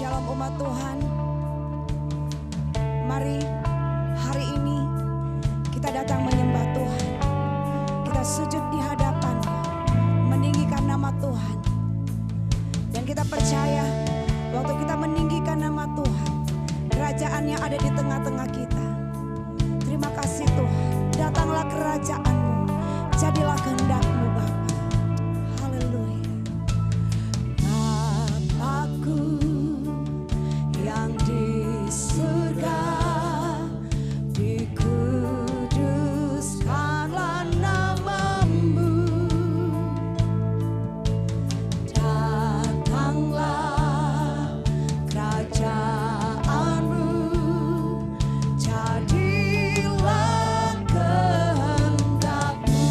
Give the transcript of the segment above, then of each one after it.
Shalom umat Tuhan. Mari hari ini kita datang menyembah Tuhan. Kita sujud di hadapan-Nya, meninggikan nama Tuhan. Dan kita percaya waktu kita meninggikan nama Tuhan, kerajaan-Nya ada di tengah-tengah kita. Terima kasih Tuhan. Datanglah kerajaan-Mu, jadilah kehendak-Mu Bapa. Haleluya. Bapakku yang di surga, dikuduskanlah nama-Mu. Datanglah kerajaan-Mu, jadilah kehendak-Mu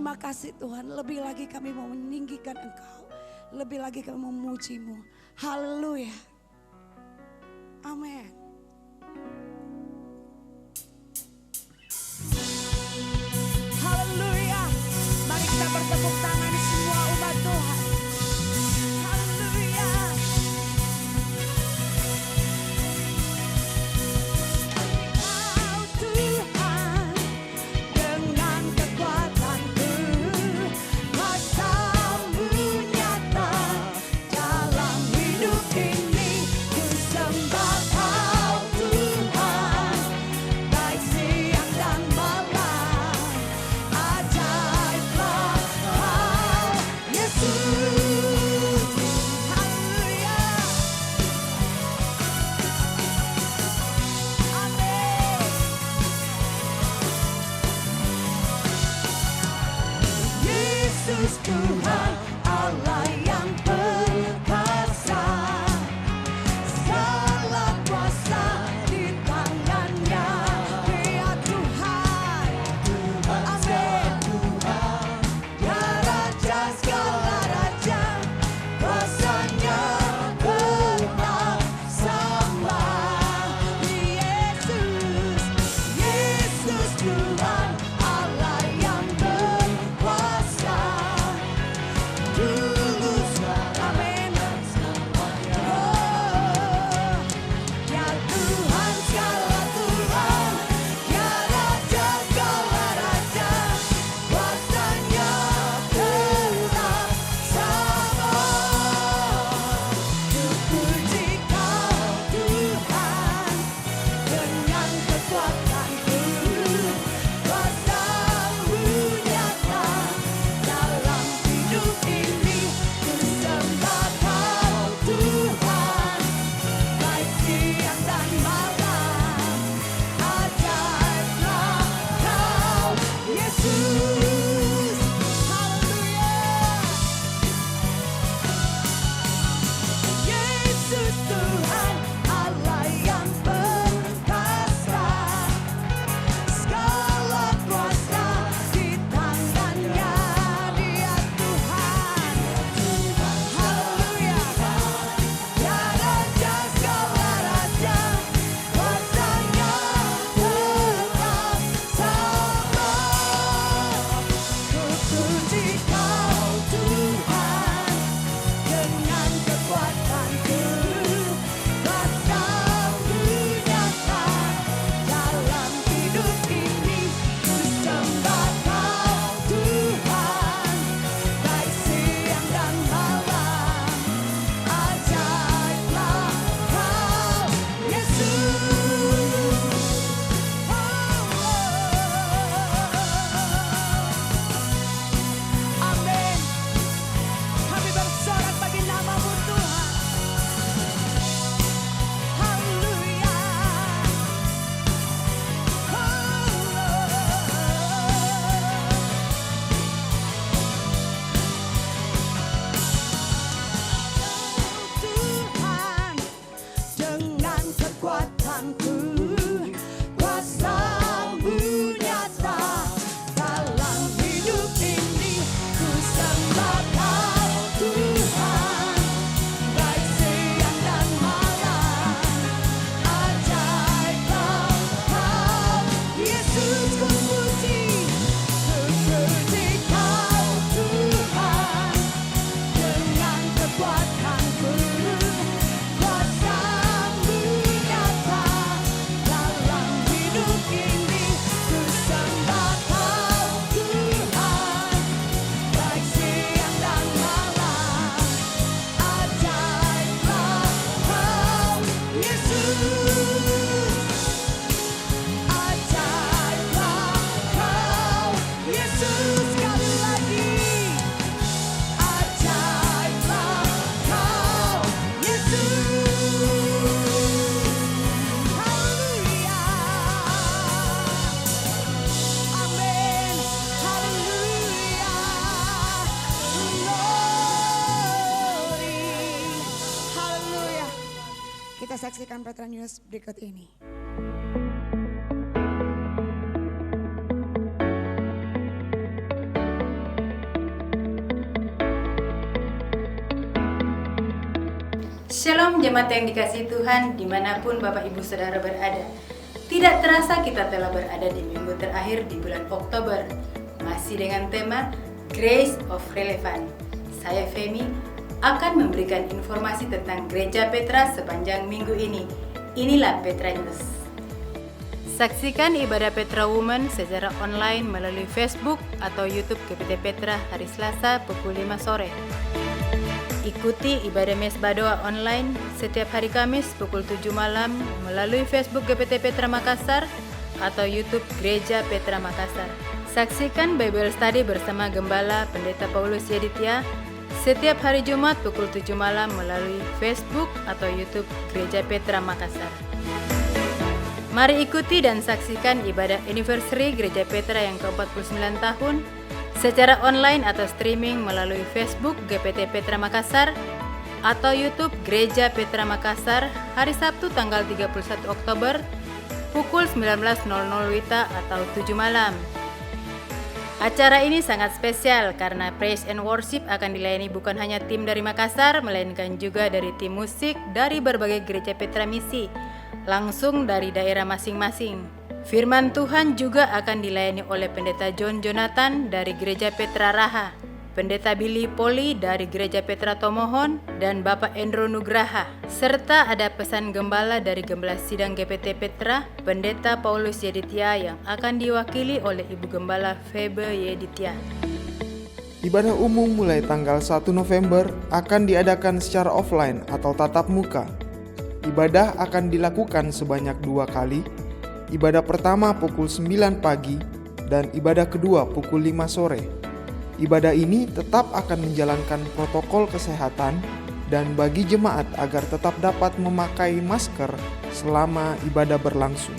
terima kasih Tuhan. Lebih lagi kami mau meninggikan Engkau. Lebih lagi kami memuji-Mu. Haleluya. Amin. Haleluya. Mari kita bertepuk tangan semua umat Tuhan. Haleluya. Engkau Tuhan dengan kekuatanku, kuasa-Mu nyata dalam hidup ini. Ku sembah Kau Tuhan, baik siang dan malam. Ajaiblah Kau Yesus. Haleluya. Amin. Yesus Tuhan Allah yang perkasa, segala kuasa di tangannya. Dia Tuhan, amin. Dia Raja segala raja, kuasanya tetap sama. Yesus Tuhan Allah yang berkuasa, dulu amin. Oh, ya Tuhan segala Tuhan, ya Raja segala raja, kuasanya tetap sama. Ku puji Kau Tuhan dengan kekuatanku, kuasa-Mu nyata dalam hidup ini. Ku sembah Kau Tuhan, baik siang dan malam. Ajaiblah Kau Yesus. Haleluya. Yesus Tuhan Allah yang perkasa, segala kuasa di tangannya. Dia Tuhan, haleluya. Ya Raja segala raja, kuasanya tetap sama. Ku puji Kau Tuhan dengan kekuatanku, kuasa-Mu nyata dalam hidup ini. Ku sembah Kau Tuhan, baik siang dan malam. Ajaiblah Kau Yesus. Amin. Kami bersorak bagi nama-Mu Tuhan. Haleluya. Tuhan dengan kekuatanku, kuasa-Mu nyata dalam hidup ini. Ku sembah Kau Tuhan, baik siang dan malam. Ajaiblah Kau Yesus. Ku puji Kau Tuhan dengan kekuatanku, kuasa-Mu nyata dalam hidup ini. Ku sembah Kau Tuhan, baik siang dan malam. Ajaiblah Kau Yesus. Ajaiblah Kau Yesus. Sekali lagi. Ajaiblah Kau Yesus. Haleluya. Amin. Haleluya. Glory. Haleluya. Kita saksikan Petra News berikut ini. Shalom jemaat yang dikasihi Tuhan dimanapun Bapak Ibu Saudara berada. Tidak terasa kita telah berada di minggu terakhir di bulan Oktober. Masih dengan tema Grace of Relevance. Saya Femi akan memberikan informasi tentang Gereja Petra sepanjang minggu ini. Inilah Petra News. Saksikan ibadah Petra Women secara online melalui Facebook atau YouTube GPT Petra hari Selasa pukul 5 sore. Ikuti ibadah Mesbah Doa online setiap hari Kamis pukul 7 malam melalui Facebook GPT Petra Makassar atau YouTube Gereja Petra Makassar. Saksikan Bible Study bersama Gembala Pendeta Paulus Yeditya setiap hari Jumat pukul 7 malam melalui Facebook atau YouTube Gereja Petra Makassar. Mari ikuti dan saksikan ibadah anniversary Gereja Petra yang ke-49 tahun secara online atau streaming melalui Facebook GPT Petra Makassar atau YouTube Gereja Petra Makassar hari Sabtu tanggal 31 Oktober pukul 19.00 WITA atau 7 malam. Acara ini sangat spesial karena Praise and Worship akan dilayani bukan hanya tim dari Makassar, melainkan juga dari tim musik dari berbagai gereja Petra Misi, langsung dari daerah masing-masing. Firman Tuhan juga akan dilayani oleh Pendeta John Jonathan dari Gereja Petra Raha, Pendeta Billy Poli dari Gereja Petra Tomohon, dan Bapak Endro Nugraha. Serta ada pesan gembala dari Gembala Sidang GPT Petra, Pendeta Paulus Yeditya yang akan diwakili oleh Ibu Gembala Febe Yeditya. Ibadah umum mulai tanggal 1 November akan diadakan secara offline atau tatap muka. Ibadah akan dilakukan sebanyak 2 kali. Ibadah pertama pukul 9 pagi dan ibadah kedua pukul 5 sore. Ibadah ini tetap akan menjalankan protokol kesehatan dan bagi jemaat agar tetap dapat memakai masker selama ibadah berlangsung.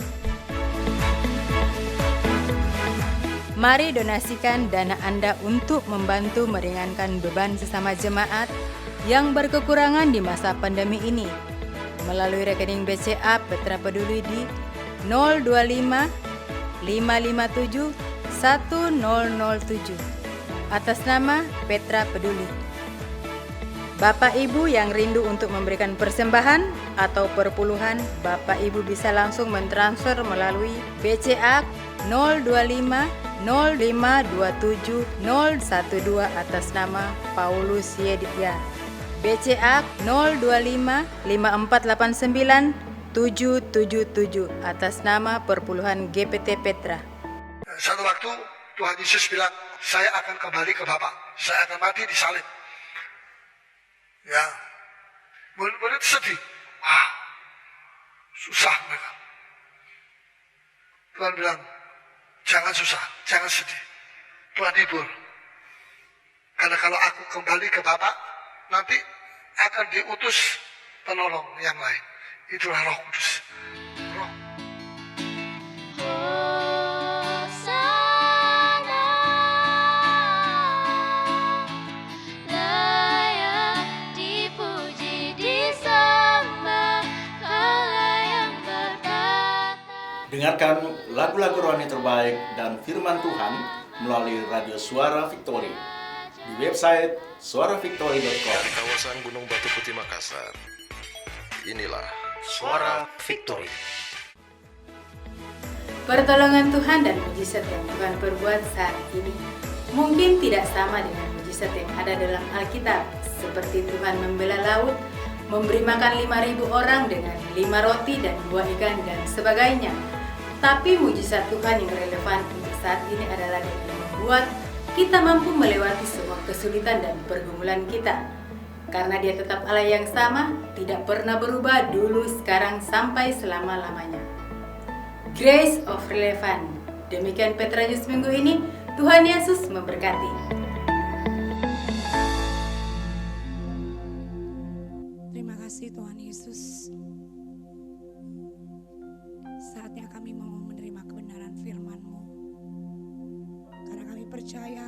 Mari donasikan dana Anda untuk membantu meringankan beban sesama jemaat yang berkekurangan di masa pandemi ini melalui rekening BCA Petra Peduli di 025 557 1007 atas nama Petra Peduli. Bapak Ibu yang rindu untuk memberikan persembahan atau perpuluhan, Bapak Ibu bisa langsung mentransfer melalui BCA 025 0527 012 atas nama Paulus Yeditya. BCA 025 5489 777 atas nama perpuluhan GPT Petra. Satu waktu Tuhan Yesus bilang, saya akan kembali ke Bapa, saya akan mati di salib. Ya, murid sedih. Wah, susah mereka. Tuhan bilang, jangan susah, jangan sedih. Tuhan hibur. Karena kalau aku kembali ke Bapa, nanti akan diutus penolong yang lain. Itulah Roh Kudus. Dengarkan lagu-lagu rohani terbaik dan firman Tuhan melalui Radio Suara Victory di website suaravictory.com. Dari kawasan Gunung Batu Putih Makassar, inilah Suara Victory. Pertolongan Tuhan dan mujizat yang Tuhan perbuat saat ini mungkin tidak sama dengan mujizat yang ada dalam Alkitab, seperti Tuhan membela laut, memberi makan 5.000 orang dengan 5 roti dan 2 ikan dan sebagainya. Tapi mujizat Tuhan yang relevan untuk saat ini adalah dengan membuat kita mampu melewati semua kesulitan dan pergumulan kita. Karena Dia tetap Allah yang sama, tidak pernah berubah dulu, sekarang, sampai selama-lamanya. Grace of Relevance. Demikian Petra News minggu ini. Tuhan Yesus memberkati. Terima kasih Tuhan Yesus. Saatnya kami mau menerima kebenaran firman-Mu. Karena kami percaya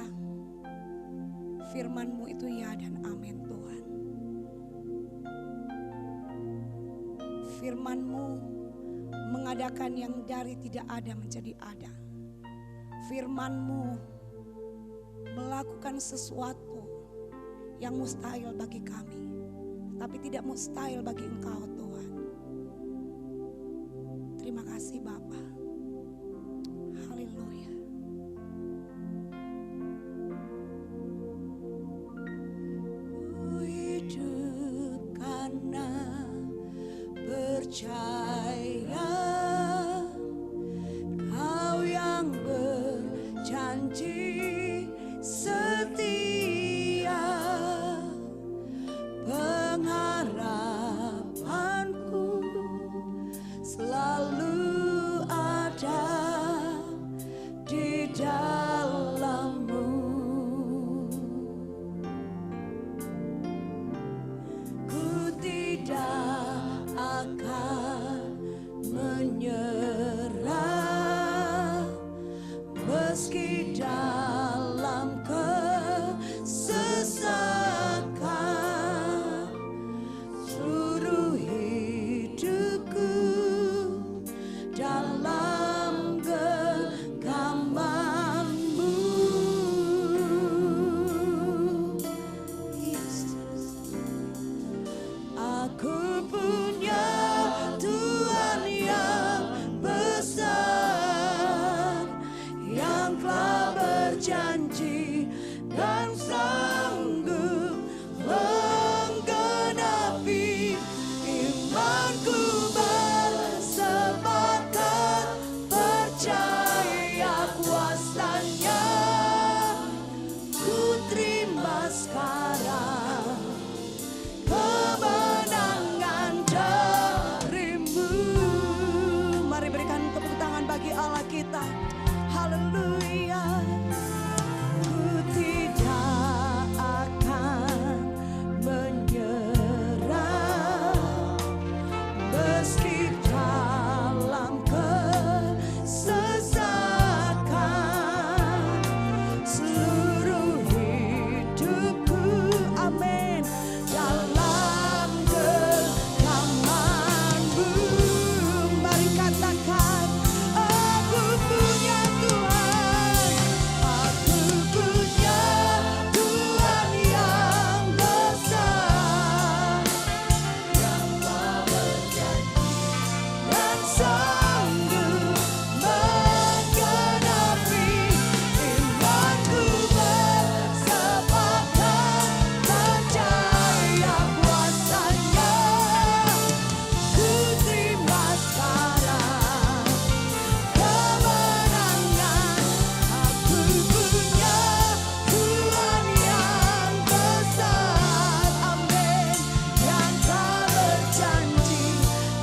firman-Mu itu ya dan amin Tuhan. Firman-Mu mengadakan yang dari tidak ada menjadi ada. Firman-Mu melakukan sesuatu yang mustahil bagi kami. tapi tidak mustahil bagi Engkau Tuhan. Terima kasih Bapa. Haleluya. Ku hidup karena percaya Kau yang berjanji setia, pengharapanku selalu ada di dalam-Mu. Ku tidak akan menyerah meski dalam kesesakan. Seluruh hidupku dalam genggaman-Mu, Yesus. Aku punya Tuhan yang besar, yang telah berjanji dan sanggup menggenapi. Imanku bersepakat percaya kuasa-Nya. Ku terima sekarang kemenangan dari-Mu. Mari berikan tepuk tangan bagi Allah kita. Haleluya. Ku tidak akan menyerah meski dalam kesesakan. Seluruh hidupku, amin, dalam genggaman-Mu. Mari katakan, aku punya Tuhan, aku punya Tuhan yang besar, yang telah berjanji dan sanggup menggenapi. Imanku bersepakat percaya kuasa-Nya. Ku terima sekarang kemenangan. Aku punya Tuhan yang besar, amin, yang telah berjanji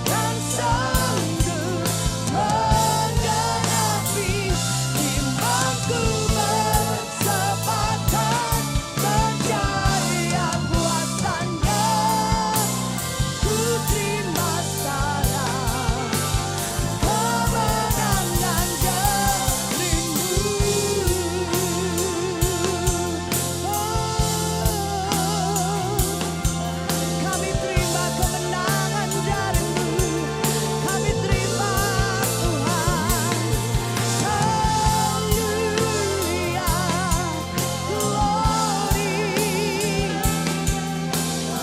dan sanggup menggenapi. Imanku bersepakat percaya kuasa-Nya. Ku terima sekarang kemenangan dari-Mu. Kami terima kemenangan dari-Mu. Kami terima Tuhan. Haleluya. Glory.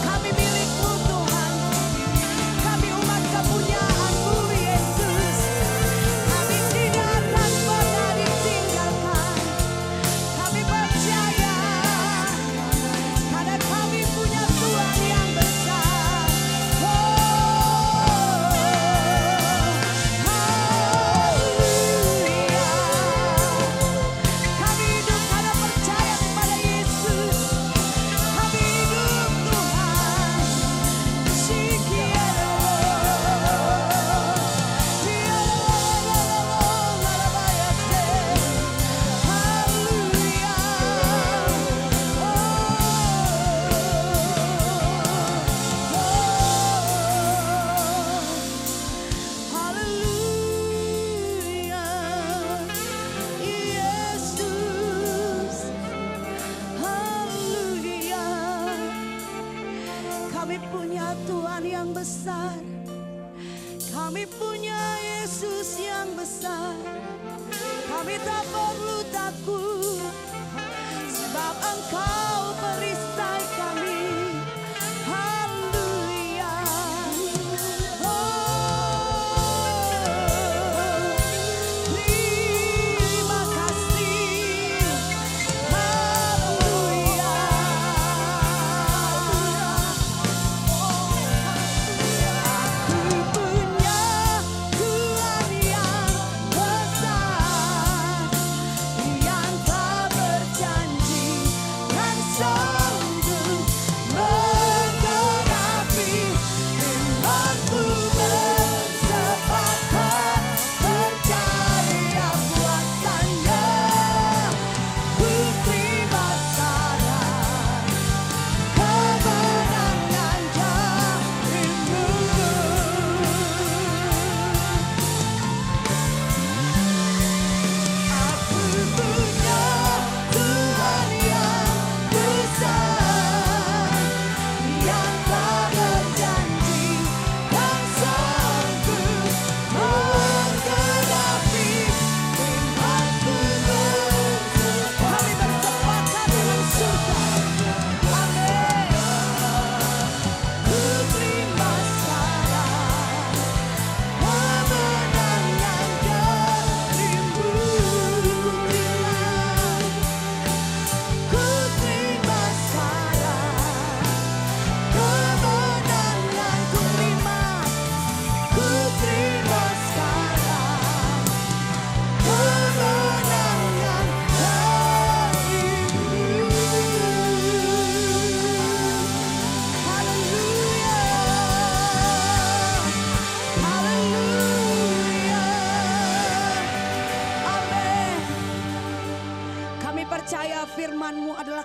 Kami milik-Mu Tuhan. Kami umat kepunyaan-Mu Yesus. Kami tidak akan pernah ditinggalkan. Kami percaya karena kami punya Tuhan yang besar. Haleluya. Kami hidup karena percaya kepada Yesus. Kami hidup Tuhan. Haleluya, Yesus. Haleluya. Kami punya Tuhan yang besar. Kami punya Yesus yang besar. Kami tak perlu takut, sebab Engkau peristai kami. Haleluya.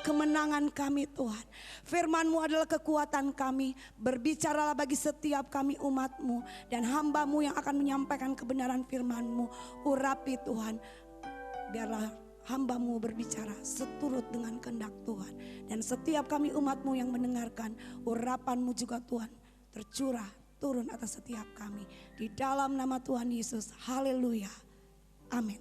kemenangan kami Tuhan. Firman-Mu adalah kekuatan kami. Berbicaralah bagi setiap kami umat-Mu. Dan hamba-Mu yang akan menyampaikan kebenaran firman-Mu. Urapi Tuhan. Biarlah hamba-Mu berbicara seturut dengan kehendak Tuhan. Dan setiap kami umat-Mu yang mendengarkan, urapan-Mu juga Tuhan tercurah turun atas setiap kami. Di dalam nama Tuhan Yesus. Haleluya. Amin.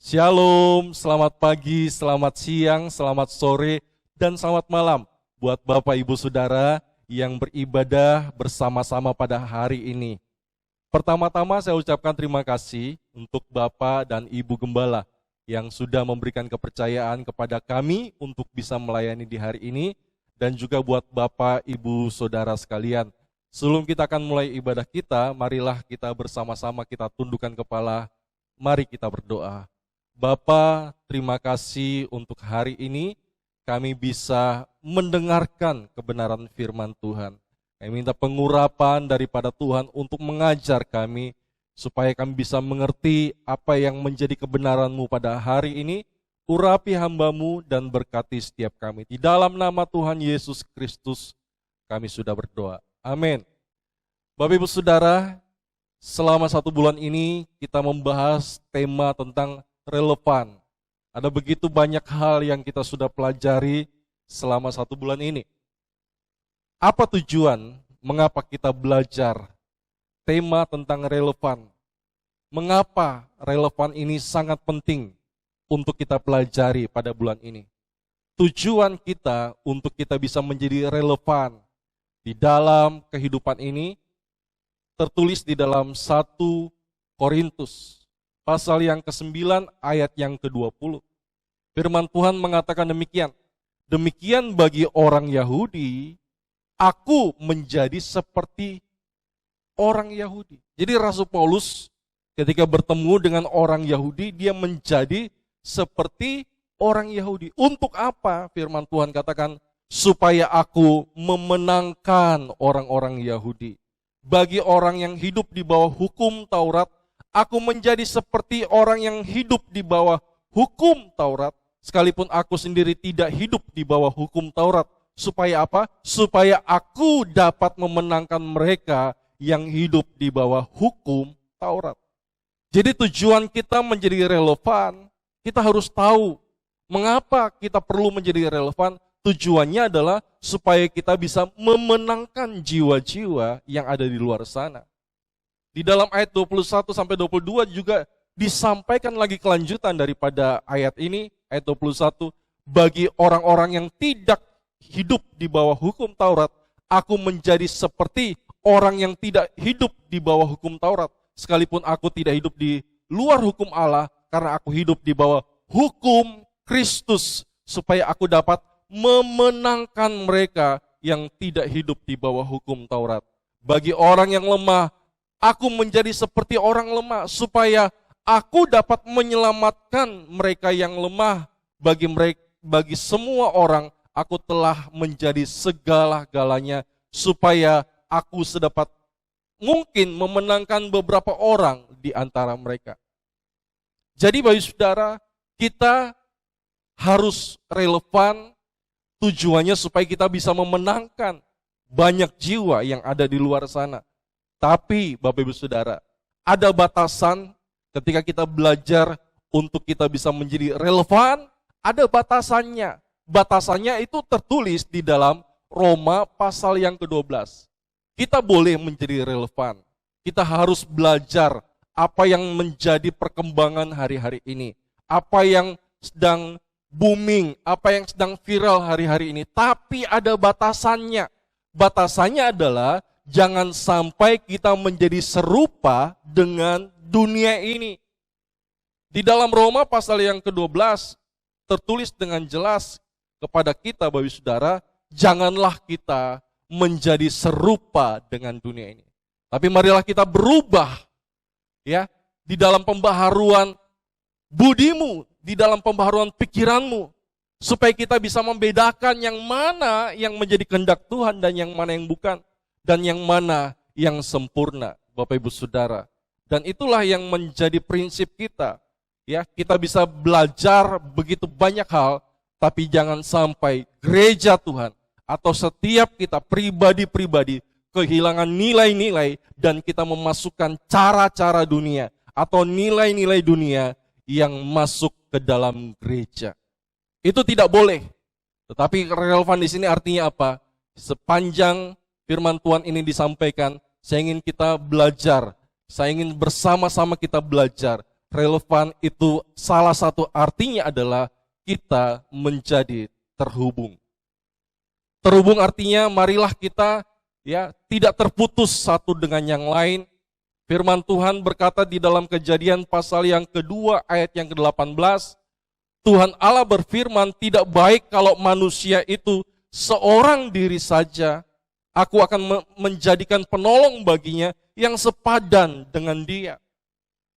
Shalom, selamat pagi, selamat siang, selamat sore, dan selamat malam buat Bapak Ibu Saudara yang beribadah bersama-sama pada hari ini. Pertama-tama saya ucapkan terima kasih untuk Bapak dan Ibu Gembala yang sudah memberikan kepercayaan kepada kami untuk bisa melayani di hari ini, dan juga buat Bapak Ibu Saudara sekalian. Sebelum kita akan mulai ibadah kita, marilah kita bersama-sama kita tundukkan kepala, mari kita berdoa. Bapa, terima kasih untuk hari ini kami bisa mendengarkan kebenaran firman Tuhan. Kami minta pengurapan daripada Tuhan untuk mengajar kami supaya kami bisa mengerti apa yang menjadi kebenaran-Mu pada hari ini. Urapi hamba-Mu dan berkati setiap kami. Di dalam nama Tuhan Yesus Kristus kami sudah berdoa. Amin. Bapak Ibu Saudara, selama 1 bulan ini kita membahas tema tentang relevan. Ada begitu banyak hal yang kita sudah pelajari selama 1 bulan ini. Apa tujuan? Mengapa kita belajar tema tentang relevan? Mengapa relevan ini sangat penting untuk kita pelajari pada bulan ini? Tujuan kita untuk kita bisa menjadi relevan di dalam kehidupan ini tertulis di dalam 1 Korintus pasal yang ke-9 ayat yang ke-20. Firman Tuhan mengatakan demikian. Demikian bagi orang Yahudi, aku menjadi seperti orang Yahudi. Jadi Rasul Paulus ketika bertemu dengan orang Yahudi, dia menjadi seperti orang Yahudi. Untuk apa? Firman Tuhan katakan, supaya aku memenangkan orang-orang Yahudi. Bagi orang yang hidup di bawah hukum Taurat, aku menjadi seperti orang yang hidup di bawah hukum Taurat, sekalipun aku sendiri tidak hidup di bawah hukum Taurat. Supaya apa? Supaya aku dapat memenangkan mereka yang hidup di bawah hukum Taurat. Jadi tujuan kita menjadi relevan, kita harus tahu mengapa kita perlu menjadi relevan. Tujuannya adalah supaya kita bisa memenangkan jiwa-jiwa yang ada di luar sana. Di dalam ayat 21 sampai 22 juga disampaikan lagi kelanjutan daripada ayat ini, ayat 21. Bagi orang-orang yang tidak hidup di bawah hukum Taurat, aku menjadi seperti orang yang tidak hidup di bawah hukum Taurat. Sekalipun aku tidak hidup di luar hukum Allah, karena aku hidup di bawah hukum Kristus, supaya aku dapat memenangkan mereka yang tidak hidup di bawah hukum Taurat. Bagi orang yang lemah, aku menjadi seperti orang lemah, supaya aku dapat menyelamatkan mereka yang lemah. Bagi semua orang, aku telah menjadi segala-galanya, supaya aku sedapat mungkin memenangkan beberapa orang di antara mereka. Jadi bagi saudara, kita harus relevan, tujuannya supaya kita bisa memenangkan banyak jiwa yang ada di luar sana. Tapi Bapak Ibu Saudara, ada batasan ketika kita belajar untuk kita bisa menjadi relevan, ada batasannya. Batasannya itu tertulis di dalam Roma pasal yang ke-12. Kita boleh menjadi relevan. Kita harus belajar apa yang menjadi perkembangan hari-hari ini. Apa yang sedang booming, apa yang sedang viral hari-hari ini. Tapi ada batasannya. Batasannya adalah jangan sampai kita menjadi serupa dengan dunia ini. Di dalam Roma pasal yang ke-12 tertulis dengan jelas kepada kita, Bapak Saudara, janganlah kita menjadi serupa dengan dunia ini. Tapi marilah kita berubah ya di dalam pembaharuan budimu, di dalam pembaharuan pikiranmu, supaya kita bisa membedakan yang mana yang menjadi kehendak Tuhan dan yang mana yang bukan, dan yang mana yang sempurna, Bapak Ibu Saudara. Dan itulah yang menjadi prinsip kita. ya kita bisa belajar begitu banyak hal, tapi jangan sampai gereja Tuhan atau setiap kita pribadi-pribadi kehilangan nilai-nilai dan kita memasukkan cara-cara dunia atau nilai-nilai dunia yang masuk ke dalam gereja. Itu tidak boleh. Tetapi relevan di sini artinya apa? Sepanjang firman Tuhan ini disampaikan, saya ingin kita belajar, saya ingin bersama-sama kita belajar. Relevan itu salah satu artinya adalah kita menjadi terhubung. Terhubung artinya marilah kita tidak terputus satu dengan yang lain. Firman Tuhan berkata di dalam Kejadian pasal yang kedua ayat yang ke-18, Tuhan Allah berfirman, tidak baik kalau manusia itu seorang diri saja. Aku akan menjadikan penolong baginya yang sepadan dengan dia.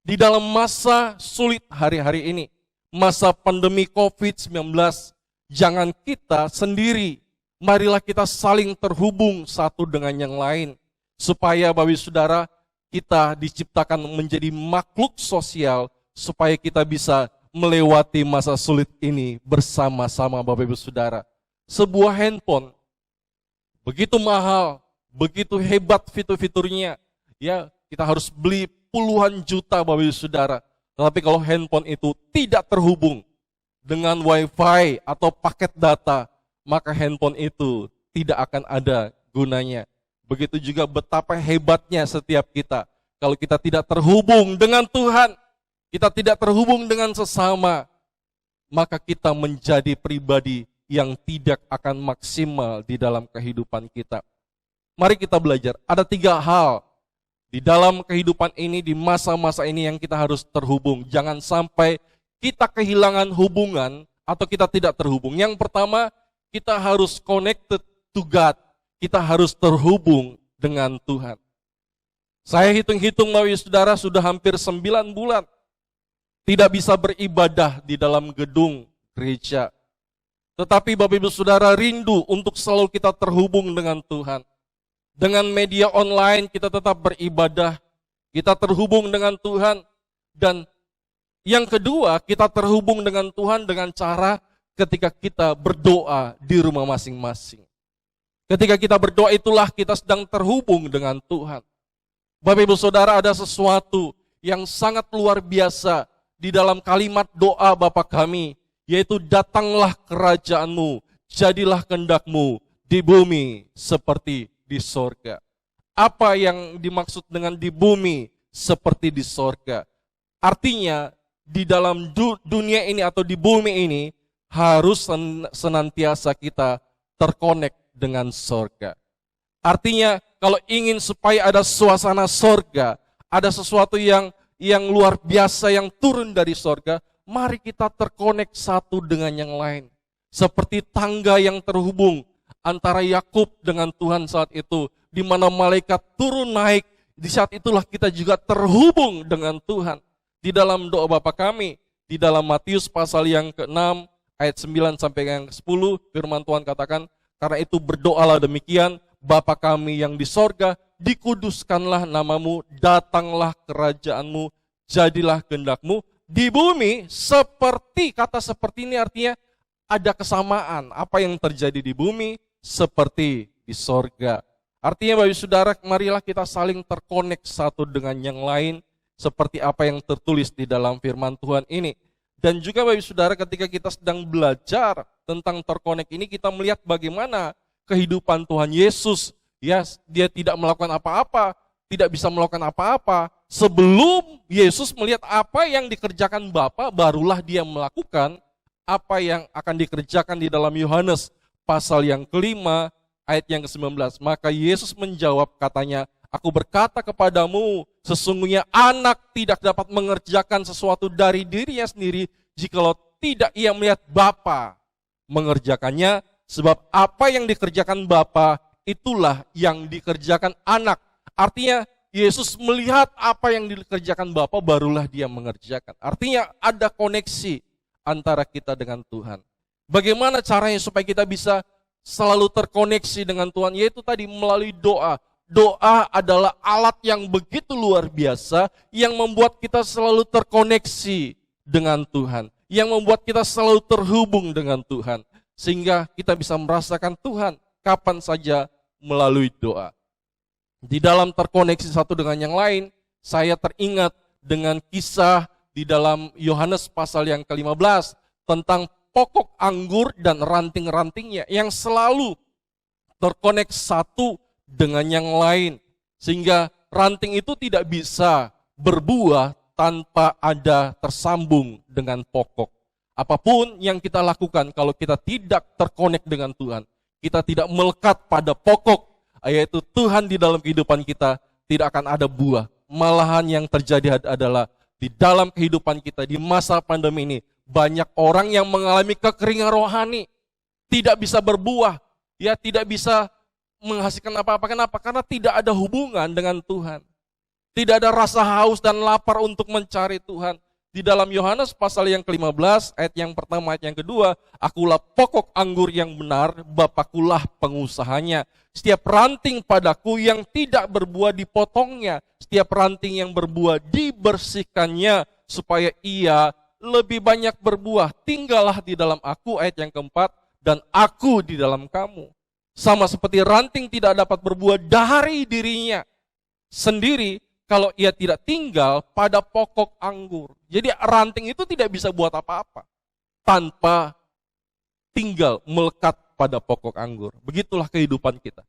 Di dalam masa sulit hari-hari ini, masa pandemi COVID-19, jangan kita sendiri. Marilah kita saling terhubung satu dengan yang lain. Supaya Bapak Saudara, kita diciptakan menjadi makhluk sosial, supaya kita bisa melewati masa sulit ini bersama-sama Bapak Ibu Saudara. Sebuah handphone begitu mahal, begitu hebat fitur-fiturnya, ya kita harus beli puluhan juta Bapak Ibu Saudara. Tetapi kalau handphone itu tidak terhubung dengan wifi atau paket data, maka handphone itu tidak akan ada gunanya. Begitu juga betapa hebatnya setiap kita. Kalau kita tidak terhubung dengan Tuhan, kita tidak terhubung dengan sesama, maka kita menjadi pribadi yang tidak akan maksimal di dalam kehidupan kita. Mari kita belajar, ada 3 hal di dalam kehidupan ini, di masa-masa ini yang kita harus terhubung. Jangan sampai kita kehilangan hubungan atau kita tidak terhubung. Yang pertama, kita harus connected to God. Kita harus terhubung dengan Tuhan. Saya hitung-hitung Bapak Ibu Saudara sudah hampir 9 bulan tidak bisa beribadah di dalam gedung gereja. Tetapi Bapak Ibu Saudara rindu untuk selalu kita terhubung dengan Tuhan. Dengan media online kita tetap beribadah, kita terhubung dengan Tuhan. Dan yang kedua, kita terhubung dengan Tuhan dengan cara ketika kita berdoa di rumah masing-masing. Ketika kita berdoa itulah kita sedang terhubung dengan Tuhan. Bapak Ibu Saudara, ada sesuatu yang sangat luar biasa di dalam kalimat doa Bapa kami, yaitu datanglah kerajaanmu, jadilah kehendakmu di bumi seperti di sorga. Apa yang dimaksud dengan di bumi seperti di sorga? Artinya di dalam dunia ini atau di bumi ini harus senantiasa kita terkonek dengan sorga. Artinya kalau ingin supaya ada suasana sorga, ada sesuatu yang luar biasa yang turun dari sorga, mari kita terkonek satu dengan yang lain. Seperti tangga yang terhubung antara Yakub dengan Tuhan saat itu, di mana malaikat turun naik, di saat itulah kita juga terhubung dengan Tuhan. Di dalam doa Bapa kami, di dalam Matius pasal yang ke-6, ayat 9 sampai yang ke-10, firman Tuhan katakan, karena itu berdoalah demikian, Bapa kami yang di sorga, dikuduskanlah namamu, datanglah kerajaanmu, jadilah kehendakmu di bumi seperti, kata seperti ini artinya ada kesamaan apa yang terjadi di bumi seperti di sorga. Artinya Bapak Saudara, marilah kita saling terkonek satu dengan yang lain seperti apa yang tertulis di dalam firman Tuhan ini. Dan juga Bapak Saudara, ketika kita sedang belajar tentang terkonek ini, kita melihat bagaimana kehidupan Tuhan Yesus. Ya, dia tidak melakukan apa-apa, tidak bisa melakukan apa-apa. Sebelum Yesus melihat apa yang dikerjakan Bapa, barulah dia melakukan apa yang akan dikerjakan di dalam Yohanes pasal yang ke-5 ayat yang ke-19. Maka Yesus menjawab katanya, aku berkata kepadamu, sesungguhnya anak tidak dapat mengerjakan sesuatu dari dirinya sendiri jikalau tidak ia melihat Bapa mengerjakannya, sebab apa yang dikerjakan Bapa itulah yang dikerjakan anak. Artinya Yesus melihat apa yang dikerjakan Bapa, barulah dia mengerjakan. Artinya ada koneksi antara kita dengan Tuhan. Bagaimana caranya supaya kita bisa selalu terkoneksi dengan Tuhan? Yaitu tadi melalui doa. Doa adalah alat yang begitu luar biasa yang membuat kita selalu terkoneksi dengan Tuhan, yang membuat kita selalu terhubung dengan Tuhan, sehingga kita bisa merasakan Tuhan kapan saja melalui doa. Di dalam terkoneksi satu dengan yang lain, saya teringat dengan kisah di dalam Yohanes pasal yang ke-15 tentang pokok anggur dan ranting-rantingnya yang selalu terkonek satu dengan yang lain. Sehingga ranting itu tidak bisa berbuah tanpa ada tersambung dengan pokok. Apapun yang kita lakukan kalau kita tidak terkonek dengan Tuhan, kita tidak melekat pada pokok, yaitu Tuhan di dalam kehidupan kita, tidak akan ada buah. Malahan yang terjadi adalah di dalam kehidupan kita di masa pandemi ini, banyak orang yang mengalami kekeringan rohani, tidak bisa berbuah, ya tidak bisa menghasilkan apa-apa. Kenapa? Karena tidak ada hubungan dengan Tuhan. Tidak ada rasa haus dan lapar untuk mencari Tuhan. Di dalam Yohanes pasal yang ke-15, ayat yang pertama, ayat yang kedua, akulah pokok anggur yang benar, Bapakulah pengusahanya. Setiap ranting padaku yang tidak berbuah dipotongnya, setiap ranting yang berbuah dibersihkannya, supaya ia lebih banyak berbuah. Tinggallah di dalam aku, ayat yang keempat, dan aku di dalam kamu. Sama seperti ranting tidak dapat berbuah dari dirinya sendiri, kalau ia tidak tinggal pada pokok anggur. Jadi ranting itu tidak bisa buat apa-apa tanpa tinggal melekat pada pokok anggur. Begitulah kehidupan kita.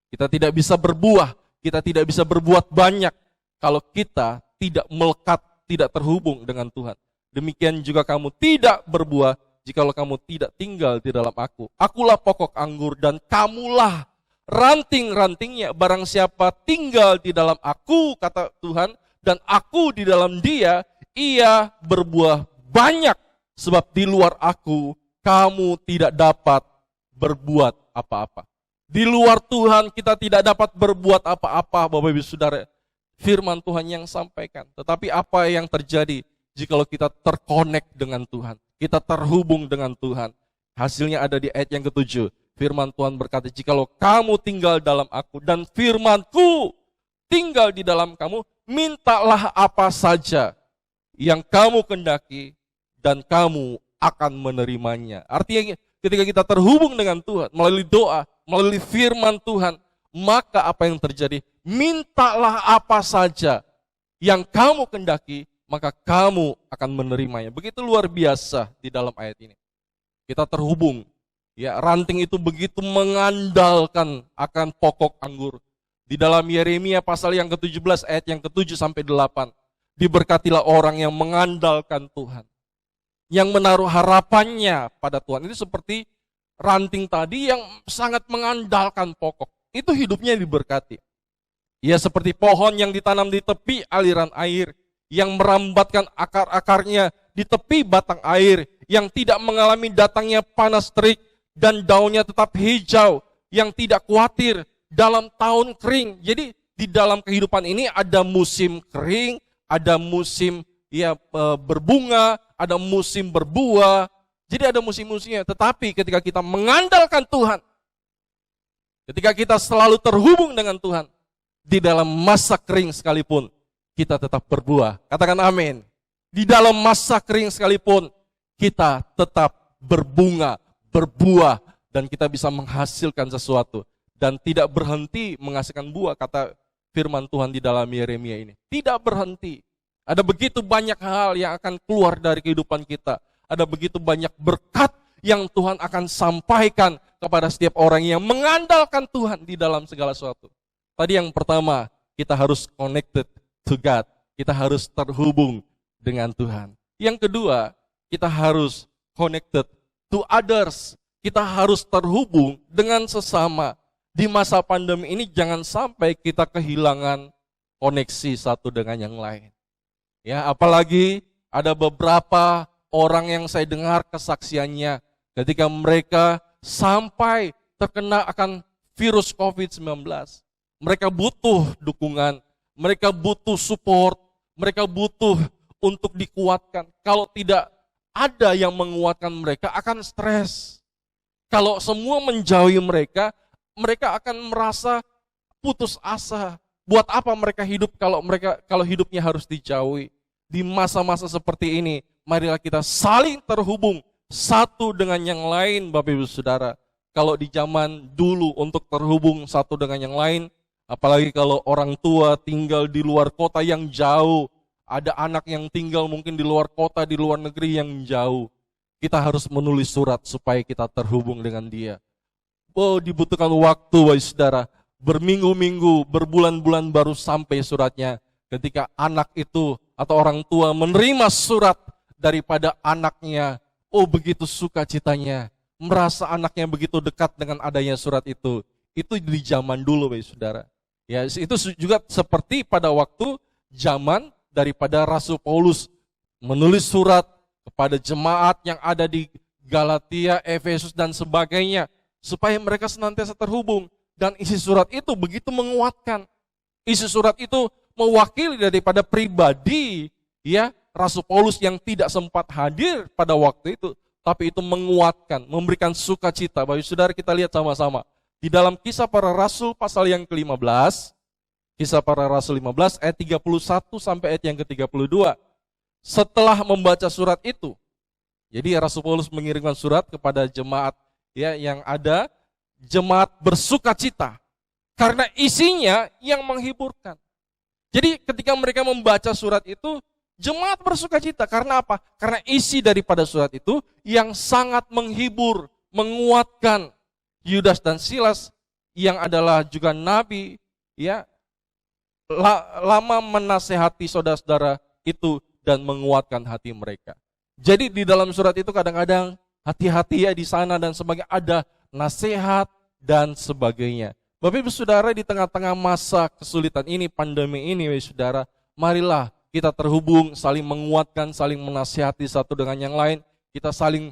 Kita tidak bisa berbuah, kita tidak bisa berbuat banyak kalau kita tidak melekat, tidak terhubung dengan Tuhan. Demikian juga kamu tidak berbuah jikalau kamu tidak tinggal di dalam aku. Akulah pokok anggur dan kamulah ranting-rantingnya. Barang siapa tinggal di dalam aku, kata Tuhan, dan aku di dalam dia, ia berbuah banyak. Sebab di luar aku, kamu tidak dapat berbuat apa-apa. Di luar Tuhan kita tidak dapat berbuat apa-apa, Bapak Ibu Saudara. Firman Tuhan yang sampaikan. Tetapi apa yang terjadi jikalau kita terkonek dengan Tuhan, kita terhubung dengan Tuhan? Hasilnya ada di ayat yang ke-7. Firman Tuhan berkata, jikalau kamu tinggal dalam aku dan firmanku tinggal di dalam kamu, mintalah apa saja yang kamu kendaki dan kamu akan menerimanya. Artinya ketika kita terhubung dengan Tuhan melalui doa, melalui firman Tuhan, maka apa yang terjadi? Mintalah apa saja yang kamu kendaki, maka kamu akan menerimanya. Begitu luar biasa di dalam ayat ini. Kita terhubung. Ya, ranting itu begitu mengandalkan akan pokok anggur. Di dalam Yeremia pasal yang ke-17 ayat yang ke-7 sampai 8. Diberkatilah orang yang mengandalkan Tuhan, yang menaruh harapannya pada Tuhan. Itu seperti ranting tadi yang sangat mengandalkan pokok. Itu hidupnya diberkati. Ya, seperti pohon yang ditanam di tepi aliran air, yang merambatkan akar-akarnya di tepi batang air, yang tidak mengalami datangnya panas terik, dan daunnya tetap hijau, yang tidak khawatir dalam tahun kering. Jadi di dalam kehidupan ini ada musim kering, ada musim berbunga, ada musim berbuah. Jadi ada musim-musimnya. Tetapi ketika kita mengandalkan Tuhan, ketika kita selalu terhubung dengan Tuhan, di dalam masa kering sekalipun kita tetap berbuah. Katakan amin. Di dalam masa kering sekalipun kita tetap berbunga, berbuah, dan kita bisa menghasilkan sesuatu dan tidak berhenti menghasilkan buah, kata firman Tuhan di dalam Yeremia ini. Tidak berhenti. Ada begitu banyak hal yang akan keluar dari kehidupan kita. Ada begitu banyak berkat yang Tuhan akan sampaikan kepada setiap orang yang mengandalkan Tuhan di dalam segala sesuatu. Tadi yang pertama, kita harus connected to God. Kita harus terhubung dengan Tuhan. Yang kedua, kita harus connected to others. Kita harus terhubung dengan sesama. Di masa pandemi ini jangan sampai kita kehilangan koneksi satu dengan yang lain. Ya, apalagi ada beberapa orang yang saya dengar kesaksiannya ketika mereka sampai terkena akan virus COVID-19. Mereka butuh dukungan, mereka butuh support, mereka butuh untuk dikuatkan. Kalau tidak ada yang menguatkan mereka, akan stres. Kalau semua menjauhi mereka, mereka akan merasa putus asa. Buat apa mereka hidup kalau hidupnya harus dijauhi? Di masa-masa seperti ini, marilah kita saling terhubung satu dengan yang lain, Bapak Ibu Saudara. Kalau di zaman dulu untuk terhubung satu dengan yang lain, apalagi kalau orang tua tinggal di luar kota yang jauh, ada anak yang tinggal mungkin di luar kota, di luar negeri yang jauh, kita harus menulis surat supaya kita terhubung dengan dia. Oh, dibutuhkan waktu, wahai saudara, berminggu-minggu, berbulan-bulan baru sampai suratnya. Ketika anak itu atau orang tua menerima surat daripada anaknya, oh begitu sukacitanya, merasa anaknya begitu dekat dengan adanya surat itu. Itu di zaman dulu, wahai saudara. Ya, itu juga seperti pada waktu zaman daripada Rasul Paulus menulis surat kepada jemaat yang ada di Galatia, Efesus dan sebagainya, supaya mereka senantiasa terhubung. Dan isi surat itu begitu menguatkan. Isi surat itu mewakili daripada pribadi ya Rasul Paulus yang tidak sempat hadir pada waktu itu, tapi itu menguatkan, memberikan sukacita. Bapak Saudara, kita lihat sama-sama. Di dalam Kisah Para Rasul pasal yang ke-15, Kisah Para Rasul 15 ayat 31 sampai ayat yang ke-32. Setelah membaca surat itu, jadi Rasul Paulus mengirimkan surat kepada jemaat ya yang ada, jemaat bersukacita karena isinya yang menghiburkan. Jadi ketika mereka membaca surat itu, jemaat bersukacita karena apa? Karena isi daripada surat itu yang sangat menghibur, menguatkan. Yudas dan Silas yang adalah juga nabi ya lama menasehati saudara-saudara itu dan menguatkan hati mereka. Jadi di dalam surat itu kadang-kadang hati-hati ya di sana dan sebagainya, ada nasihat dan sebagainya. Bapak Ibu Saudara, di tengah-tengah masa kesulitan ini, pandemi ini, saudara, marilah kita terhubung, saling menguatkan, saling menasihati satu dengan yang lain. Kita saling,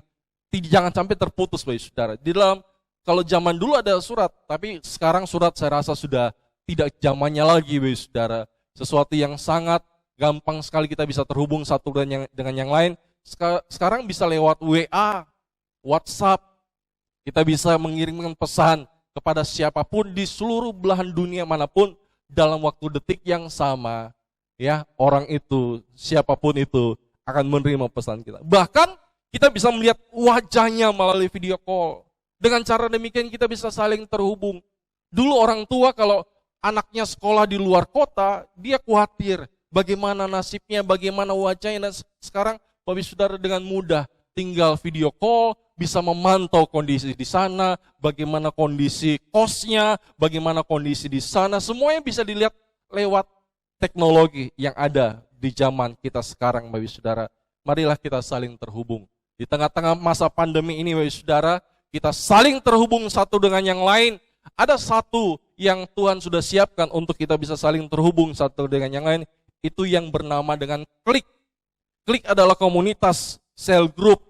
jangan sampai terputus, saudara. Di dalam, kalau zaman dulu ada surat, tapi sekarang surat saya rasa sudah tidak zamannya lagi, saudara. Sesuatu yang sangat gampang sekali kita bisa terhubung satu dengan yang lain. Sekarang bisa lewat WA, WhatsApp, kita bisa mengirimkan pesan kepada siapapun di seluruh belahan dunia manapun dalam waktu detik yang sama. Ya, orang itu, siapapun itu akan menerima pesan kita. Bahkan kita bisa melihat wajahnya melalui video call. Dengan cara demikian kita bisa saling terhubung. Dulu orang tua kalau anaknya sekolah di luar kota, dia khawatir bagaimana nasibnya, bagaimana wajahnya. Dan sekarang Bapak Saudara dengan mudah tinggal video call, bisa memantau kondisi di sana, bagaimana kondisi kosnya, bagaimana kondisi di sana, semuanya bisa dilihat lewat teknologi yang ada di zaman kita sekarang, Bapak Saudara. Marilah kita saling terhubung. Di tengah-tengah masa pandemi ini, Bapak Saudara, kita saling terhubung satu dengan yang lain. Ada satu yang Tuhan sudah siapkan untuk kita bisa saling terhubung satu dengan yang lain, itu yang bernama dengan Klik. Klik adalah komunitas, cell group,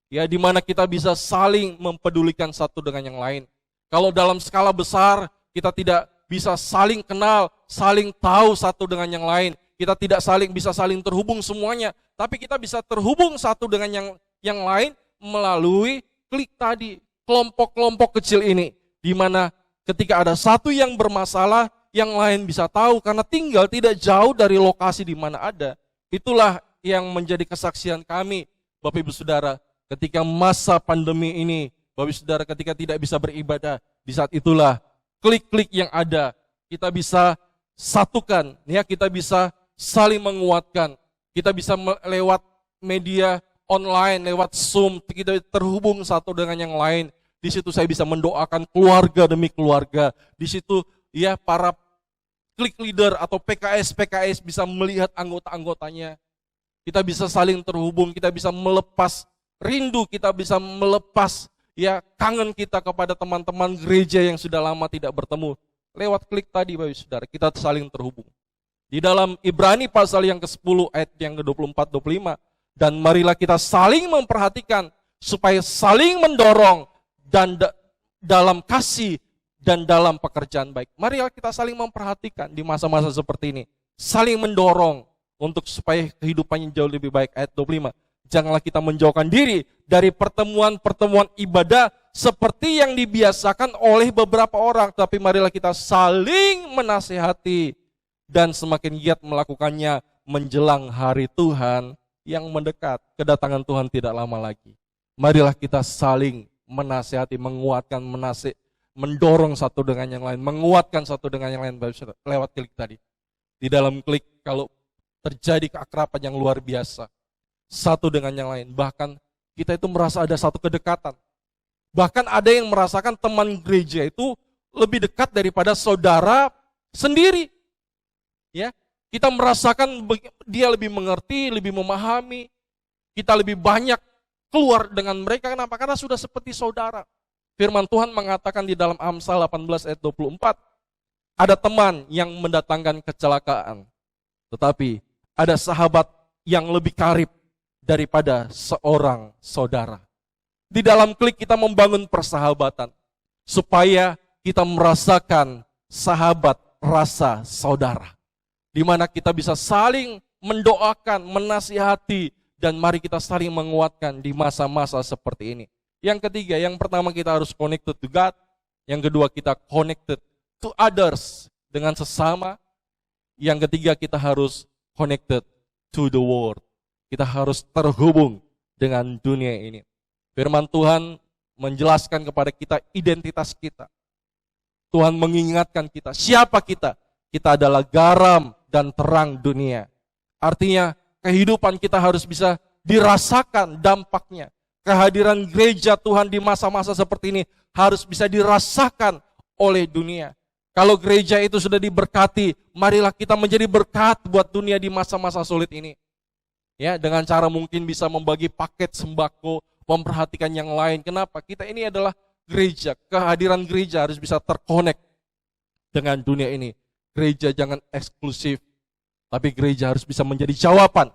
ya, di mana kita bisa saling mempedulikan satu dengan yang lain. Kalau dalam skala besar, kita tidak bisa saling kenal, saling tahu satu dengan yang lain. Kita tidak bisa saling terhubung semuanya, tapi kita bisa terhubung satu dengan yang lain melalui Klik tadi, kelompok-kelompok kecil ini, di mana ketika ada satu yang bermasalah, yang lain bisa tahu karena tinggal tidak jauh dari lokasi di mana ada. Itulah yang menjadi kesaksian kami, Bapak Ibu Saudara, ketika masa pandemi ini, Bapak Ibu Saudara, ketika tidak bisa beribadah, di saat itulah Klik-Klik yang ada, kita bisa satukan, ya, kita bisa saling menguatkan, kita bisa lewat media online, lewat Zoom, kita terhubung satu dengan yang lain. Di situ saya bisa mendoakan keluarga demi keluarga. Di situ ya para Klik leader atau PKS bisa melihat anggota-anggotanya. Kita bisa saling terhubung, kita bisa melepas rindu, kita bisa melepas ya kangen kita kepada teman-teman gereja yang sudah lama tidak bertemu. Lewat Klik tadi, Bapak Saudara, kita saling terhubung. Di dalam Ibrani pasal yang ke-10 ayat yang ke-24-25, dan marilah kita saling memperhatikan supaya saling mendorong dan dalam kasih dan dalam pekerjaan baik. Marilah kita saling memperhatikan di masa-masa seperti ini. Saling mendorong untuk supaya kehidupannya jauh lebih baik. Ayat 25. Janganlah kita menjauhkan diri dari pertemuan-pertemuan ibadah seperti yang dibiasakan oleh beberapa orang. Tapi marilah kita saling menasehati dan semakin giat melakukannya menjelang hari Tuhan yang mendekat. Kedatangan Tuhan tidak lama lagi. Marilah kita saling menasihati, menguatkan, mendorong satu dengan yang lain, menguatkan satu dengan yang lain lewat klik tadi. Di dalam klik kalau terjadi keakraban yang luar biasa, satu dengan yang lain, bahkan kita itu merasa ada satu kedekatan. Bahkan ada yang merasakan teman gereja itu lebih dekat daripada saudara sendiri. Ya, kita merasakan dia lebih mengerti, lebih memahami, kita lebih banyak keluar dengan mereka. Kenapa? Karena sudah seperti saudara. Firman Tuhan mengatakan di dalam Amsal 18 ayat 24, ada teman yang mendatangkan kecelakaan, tetapi ada sahabat yang lebih karib daripada seorang saudara. Di dalam klik kita membangun persahabatan, supaya kita merasakan sahabat rasa saudara. Di mana kita bisa saling mendoakan, menasihati, dan mari kita saling menguatkan di masa-masa seperti ini. Yang ketiga, yang pertama kita harus connected to God. Yang kedua kita connected to others, dengan sesama. Yang ketiga kita harus connected to the world. Kita harus terhubung dengan dunia ini. Firman Tuhan menjelaskan kepada kita identitas kita. Tuhan mengingatkan kita, siapa kita? Kita adalah garam dan terang dunia. Artinya kehidupan kita harus bisa dirasakan dampaknya. Kehadiran gereja Tuhan di masa-masa seperti ini harus bisa dirasakan oleh dunia. Kalau gereja itu sudah diberkati, marilah kita menjadi berkat buat dunia di masa-masa sulit ini. Ya, dengan cara mungkin bisa membagi paket sembako, memperhatikan yang lain. Kenapa? Kita ini adalah gereja. Kehadiran gereja harus bisa terkonek dengan dunia ini. Gereja jangan eksklusif, tapi gereja harus bisa menjadi jawaban.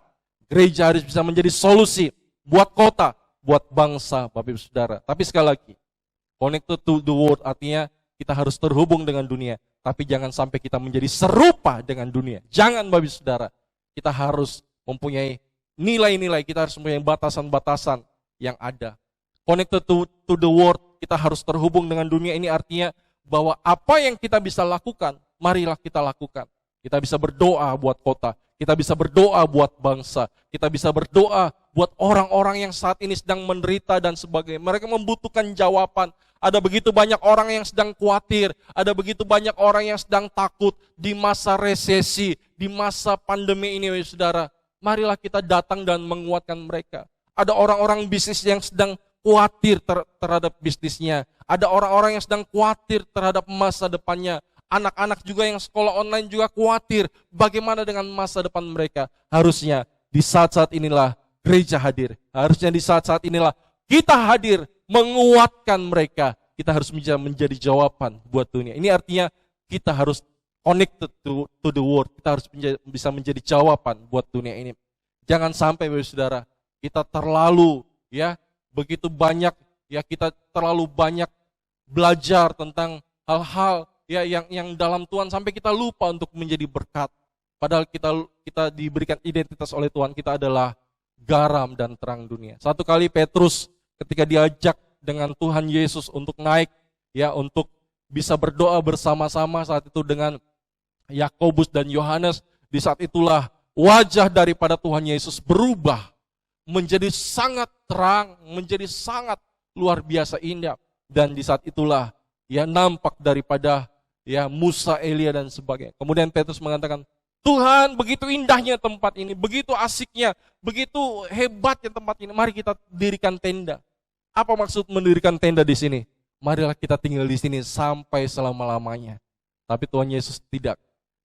Gereja harus bisa menjadi solusi buat kota, buat bangsa, Bapak Ibu Saudara. Tapi sekali lagi, connected to the world artinya kita harus terhubung dengan dunia, tapi jangan sampai kita menjadi serupa dengan dunia. Jangan, Bapak Ibu Saudara. Kita harus mempunyai nilai-nilai, kita harus mempunyai batasan-batasan yang ada. Connected to the world, kita harus terhubung dengan dunia ini artinya bahwa apa yang kita bisa lakukan, marilah kita lakukan. Kita bisa berdoa buat kota, kita bisa berdoa buat bangsa, kita bisa berdoa buat orang-orang yang saat ini sedang menderita dan sebagainya. Mereka membutuhkan jawaban. Ada begitu banyak orang yang sedang khawatir, ada begitu banyak orang yang sedang takut di masa resesi, di masa pandemi ini, saudara. Marilah kita datang dan menguatkan mereka. Ada orang-orang bisnis yang sedang khawatir terhadap bisnisnya. Ada orang-orang yang sedang khawatir terhadap masa depannya. Anak-anak juga yang sekolah online juga khawatir bagaimana dengan masa depan mereka. Harusnya di saat-saat inilah gereja hadir. Harusnya di saat-saat inilah kita hadir menguatkan mereka. Kita harus menjadi jawaban buat dunia. Ini artinya kita harus connected to the world. Kita harus bisa menjadi jawaban buat dunia ini. Jangan sampai, saudara, kita terlalu begitu banyak kita terlalu banyak belajar tentang hal-hal yang dalam Tuhan sampai kita lupa untuk menjadi berkat. Padahal kita diberikan identitas oleh Tuhan, kita adalah garam dan terang dunia. Satu kali Petrus ketika diajak dengan Tuhan Yesus untuk naik, untuk bisa berdoa bersama-sama saat itu dengan Yakobus dan Yohanes, di saat itulah wajah daripada Tuhan Yesus berubah menjadi sangat terang, menjadi sangat luar biasa indah. Dan di saat itulah nampak daripada Musa, Elia dan sebagainya. Kemudian Petrus mengatakan, Tuhan, begitu indahnya tempat ini, begitu asiknya, begitu hebatnya tempat ini. Mari kita dirikan tenda. Apa maksud mendirikan tenda di sini? Marilah kita tinggal di sini sampai selama-lamanya. Tapi Tuhan Yesus tidak.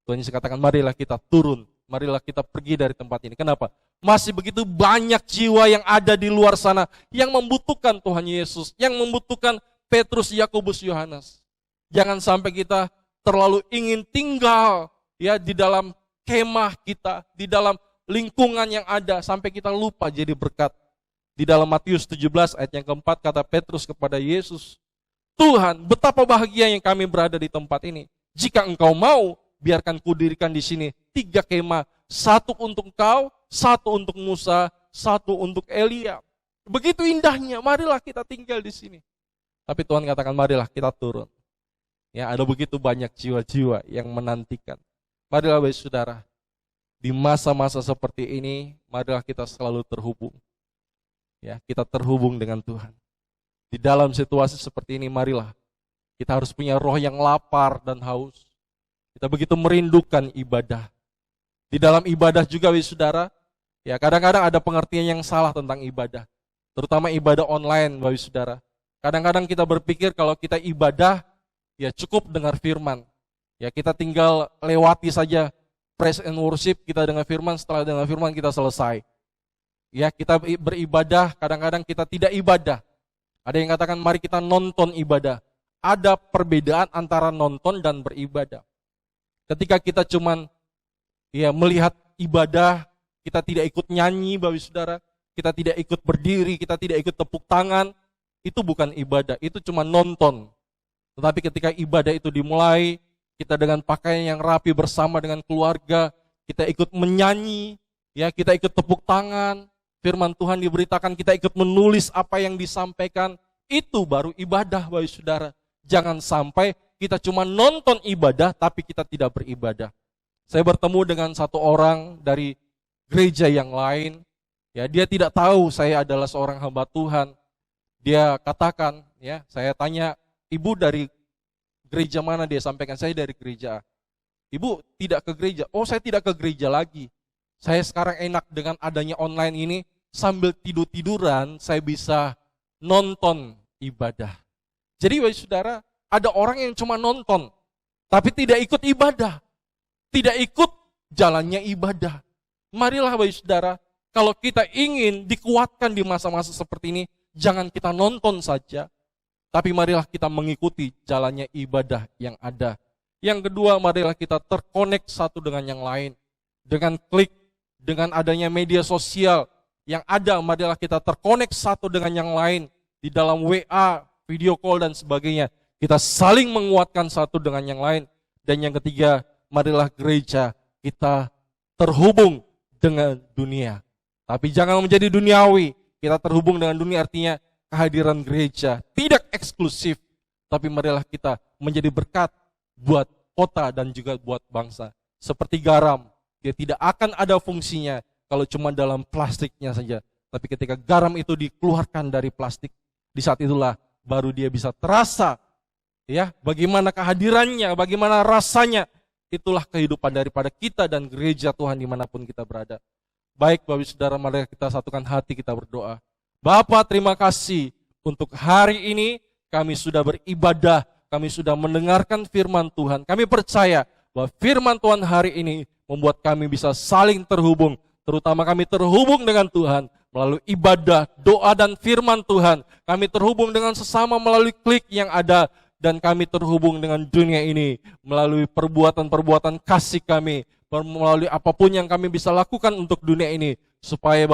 Tuhan Yesus katakan, marilah kita turun, marilah kita pergi dari tempat ini. Kenapa? Masih begitu banyak jiwa yang ada di luar sana yang membutuhkan Tuhan Yesus, yang membutuhkan Petrus, Yakobus, Yohanes. Jangan sampai kita terlalu ingin tinggal di dalam kemah kita, di dalam lingkungan yang ada, sampai kita lupa jadi berkat. Di dalam Matius 17 ayat yang keempat kata Petrus kepada Yesus, Tuhan, betapa bahagia yang kami berada di tempat ini. Jika engkau mau, biarkan kudirikan di sini 3 kemah, 1 untuk engkau, 1 untuk Musa, 1 untuk Elia. Begitu indahnya, marilah kita tinggal di sini. Tapi Tuhan katakan, marilah kita turun. Ada begitu banyak jiwa-jiwa yang menantikan. Marilah, saudara, di masa-masa seperti ini, marilah kita selalu terhubung. Ya, kita terhubung dengan Tuhan. Di dalam situasi seperti ini, marilah kita harus punya roh yang lapar dan haus. Kita begitu merindukan ibadah. Di dalam ibadah juga, saudara, ya kadang-kadang ada pengertian yang salah tentang ibadah. Terutama ibadah online, Bapak Saudara. Kadang-kadang kita berpikir kalau kita ibadah, ya cukup dengar firman. Ya kita tinggal lewati saja praise and worship, kita dengar firman, setelah dengar firman kita selesai. Ya kita beribadah, kadang-kadang kita tidak ibadah. Ada yang katakan mari kita nonton ibadah. Ada perbedaan antara nonton dan beribadah. Ketika kita cuman melihat ibadah, kita tidak ikut nyanyi, Bapak Saudara, kita tidak ikut berdiri, kita tidak ikut tepuk tangan, itu bukan ibadah, itu cuma nonton. Tetapi ketika ibadah itu dimulai, kita dengan pakaian yang rapi bersama dengan keluarga, kita ikut menyanyi, ya kita ikut tepuk tangan, firman Tuhan diberitakan, kita ikut menulis apa yang disampaikan, itu baru ibadah, Bapak Saudara. Jangan sampai kita cuma nonton ibadah, tapi kita tidak beribadah. Saya bertemu dengan satu orang dari gereja yang lain, ya dia tidak tahu saya adalah seorang hamba Tuhan. Dia katakan, ya saya tanya, ibu dari gereja mana? Dia sampaikan, saya dari gereja A. Ibu tidak ke gereja? Oh, saya tidak ke gereja lagi. Saya sekarang enak dengan adanya online ini, sambil tidur-tiduran saya bisa nonton ibadah. Jadi Bapak Saudara, ada orang yang cuma nonton, tapi tidak ikut ibadah. Tidak ikut jalannya ibadah. Marilah Bapak Saudara, kalau kita ingin dikuatkan di masa-masa seperti ini, jangan kita nonton saja, tapi marilah kita mengikuti jalannya ibadah yang ada. Yang kedua, marilah kita terkonek satu dengan yang lain. Dengan klik, dengan adanya media sosial yang ada, marilah kita terkonek satu dengan yang lain. Di dalam WA, video call dan sebagainya. Kita saling menguatkan satu dengan yang lain. Dan yang ketiga, marilah gereja kita terhubung dengan dunia. Tapi jangan menjadi duniawi. Kita terhubung dengan dunia artinya kehadiran gereja tidak eksklusif, tapi marilah kita menjadi berkat buat kota dan juga buat bangsa. Seperti garam, dia tidak akan ada fungsinya kalau cuma dalam plastiknya saja. Tapi ketika garam itu dikeluarkan dari plastik, di saat itulah baru dia bisa terasa, ya, bagaimana kehadirannya, bagaimana rasanya. Itulah kehidupan daripada kita dan gereja Tuhan dimanapun kita berada. Baik Bapak Saudara, mari kita satukan hati, kita berdoa. Bapa, terima kasih untuk hari ini kami sudah beribadah, kami sudah mendengarkan firman Tuhan. Kami percaya bahwa firman Tuhan hari ini membuat kami bisa saling terhubung, terutama kami terhubung dengan Tuhan melalui ibadah, doa dan firman Tuhan. Kami terhubung dengan sesama melalui klik yang ada, dan kami terhubung dengan dunia ini melalui perbuatan-perbuatan kasih kami, melalui apapun yang kami bisa lakukan untuk dunia ini, supaya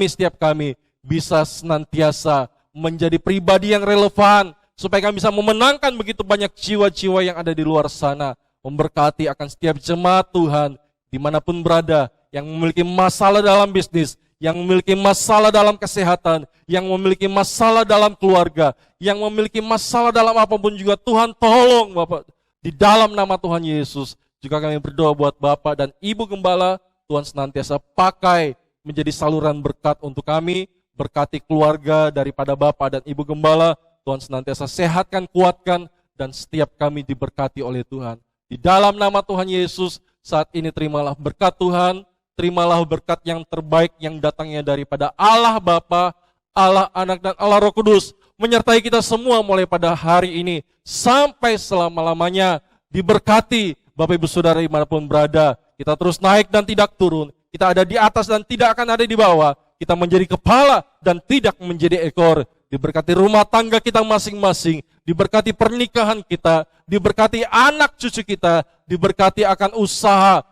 setiap kami bisa senantiasa menjadi pribadi yang relevan, supaya kami bisa memenangkan begitu banyak jiwa-jiwa yang ada di luar sana, memberkati akan setiap jemaat Tuhan dimanapun berada, yang memiliki masalah dalam bisnis, yang memiliki masalah dalam kesehatan, yang memiliki masalah dalam keluarga, yang memiliki masalah dalam apapun juga, Tuhan tolong Bapak, di dalam nama Tuhan Yesus. Juga kami berdoa buat Bapak dan Ibu Gembala, Tuhan senantiasa pakai menjadi saluran berkat untuk kami, berkati keluarga daripada Bapak dan Ibu Gembala, Tuhan senantiasa sehatkan, kuatkan, dan setiap kami diberkati oleh Tuhan. Di dalam nama Tuhan Yesus, saat ini terimalah berkat Tuhan, terimalah berkat yang terbaik yang datangnya daripada Allah Bapa, Allah Anak dan Allah Roh Kudus, menyertai kita semua mulai pada hari ini sampai selama-lamanya. Diberkati Bapak Ibu Saudara dimanapun berada, kita terus naik dan tidak turun, kita ada di atas dan tidak akan ada di bawah, kita menjadi kepala dan tidak menjadi ekor. Diberkati rumah tangga kita masing-masing, diberkati pernikahan kita, diberkati anak cucu kita, diberkati akan usaha,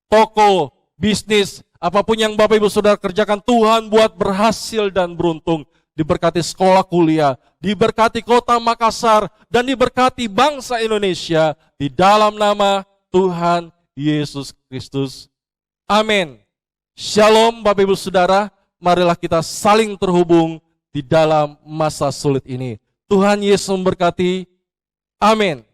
toko, bisnis, apapun yang Bapak Ibu Saudara kerjakan, Tuhan buat berhasil dan beruntung. Diberkati sekolah kuliah, diberkati kota Makassar, dan diberkati bangsa Indonesia di dalam nama Tuhan Yesus Kristus. Amin. Shalom Bapak Ibu Saudara, marilah kita saling terhubung di dalam masa sulit ini. Tuhan Yesus memberkati. Amin.